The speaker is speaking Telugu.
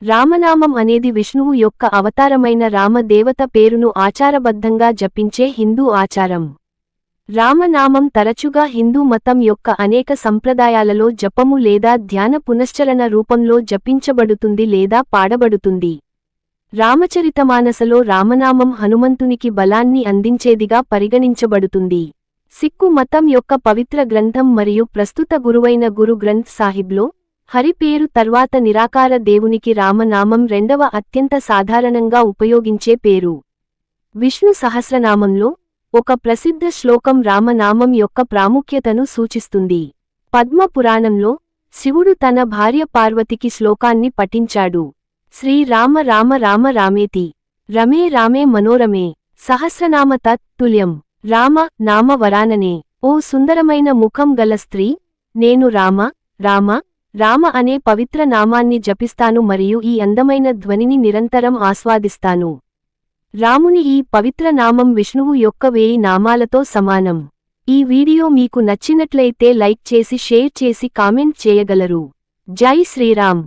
రామనామం అనేది విష్ణువు యొక్క అవతారమైన రామదేవత పేరును ఆచారబద్ధంగా జపించే హిందూ ఆచారం. రామనామం తరచుగా హిందూ మతం యొక్క అనేక సంప్రదాయాలలో జపము లేదా ధ్యాన పునశ్చరణ రూపంలో జపించబడుతుంది లేదా పాడబడుతుంది. రామచరితమానసలో రామనామం హనుమంతునికి బలాన్ని అందించేదిగా పరిగణించబడుతుంది. సిక్కు మతం యొక్క పవిత్ర గ్రంథం మరియు ప్రస్తుత గురువైన గురు గ్రంథ్ సాహిబ్లో హరి పేరు తర్వాత నిరాకార దేవునికి రామనామం రెండవ అత్యంత సాధారణంగా ఉపయోగించే పేరు. విష్ణు సహస్రనామంలో ఒక ప్రసిద్ధ శ్లోకం రామనామం యొక్క ప్రాముఖ్యతను సూచిస్తుంది. పద్మ పురాణంలో శివుడు తన భార్య పార్వతికి శ్లోకాన్ని పఠించాడు. శ్రీరామ రామ రామ రామేతి రమే రామే మనోరమే సహస్రనామ తత్తుల్యం రామ నామ వరాననే. ఓ సుందరమైన ముఖం గల స్త్రీ, నేను రామ రామ రామ అనే పవిత్ర నామాన్ని జపిస్తాను మరియు ఈ అందమైన ధ్వనిని నిరంతరం ఆస్వాదిస్తాను. రాముని ఈ పవిత్ర నామం విష్ణువు యొక్క 1000 నామాలతో సమానం. ఈ వీడియో మీకు నచ్చినట్లయితే లైక్ చేసి షేర్ చేసి కామెంట్ చేయగలరు. జై శ్రీరామ్.